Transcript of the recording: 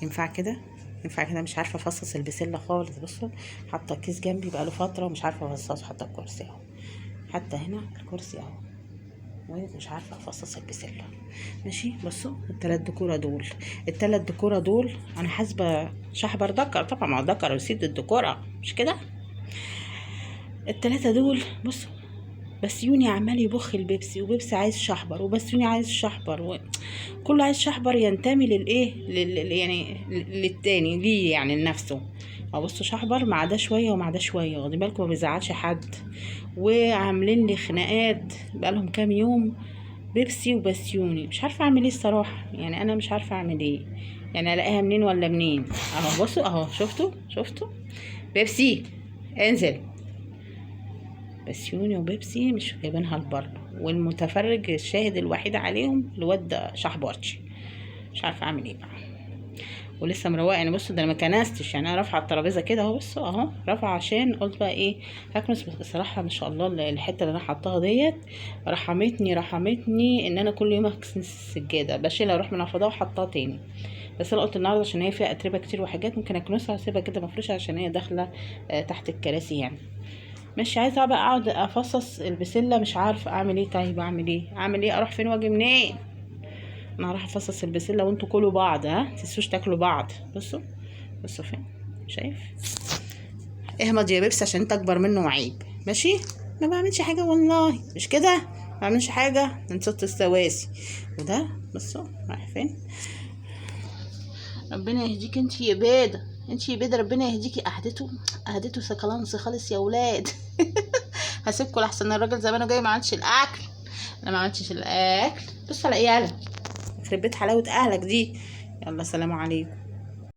ينفع كده؟ ينفع كده؟ مش عارفه افصص البسله خالص. بصوا حاطه كيس جنبي بقاله فتره ومش عارفه افصصه. حاطه الكرسي اهو، حتى هنا الكرسي اهو، مش عارفه افصص البسله. ماشي. بصوا التلات دكوره دول، التلات دكوره دول انا حاسبه شحبر دكر طبعا، ما هو دكر وسيد الدكوره مش كده. التلاتة دول بصوا، بسيوني عمال يبخ البيبسي، وبيبسي عايز شحبر، وبسيوني عايز شحبر، كله عايز شحبر ينتمي للايه يعني للتاني ليه يعني لنفسه. بصوا شحبر مع ده شويه ومع ده شويه، واخدين بالكم ما بيزعلش حد. وعاملين لي خناقات بقالهم كام يوم، بيبسي وبسيوني. مش عارفه اعمل ايه الصراحه، يعني انا مش عارفه اعمل ايه، يعني الاقيها منين ولا منين. اهو بصوا اهو، شفتوا بيبسي انزل، بسيوني وبيبسي مش جايبينها لبره، والمتفرج الشاهد الوحيد عليهم الواد ده شحبرتشي. مش عارفه اعمل ايه بقى. ولسه مروقه يعني. بصوا ده انا ما كنستش، يعني انا رافعه الترابيزه كده اهو. بصوا اهو رافعه عشان قلت بقى ايه هكنس. بس الصراحه ما شاء الله الحته اللي انا حطاها ديت رحمتني ان انا كل يوم اكنس السجاده، بشيلها اروح منفضاها وحطها تاني. بس انا قلت النهارده عشان هي فيها اتربه كتير وحاجات ممكن اكنسها واسيبها كده مفروشه عشان هي داخله تحت الكراسي يعني. مش عايزه بقى اقعد افصص البسله، مش عارفه اعمل ايه. طيب اعمل ايه اروح فين واجي منين؟ انا هروح افصص البسله وانتوا كلوا بعض، ها تنسوش تاكلوا بعض. بصوا فين، شايف؟ اهمض يا بيبس عشان انت اكبر منه وعيب. ماشي. ما بعملش حاجه والله، مش كده، ما بعملش حاجه من صوت السواسي. وده بصوا رايح فين. ربنا يهديك انت يا بيضه، انت يا بيضه، ربنا يهديكي. قعدته سكالانس خالص يا ولاد. هسيبكوا لحسن الراجل زمانه جاي ما عملتش الاكل. انا ما عملتش الاكل. بص على ايه يالا، يخرب بيت حلاوه اهلك دي. يلا سلام عليكم.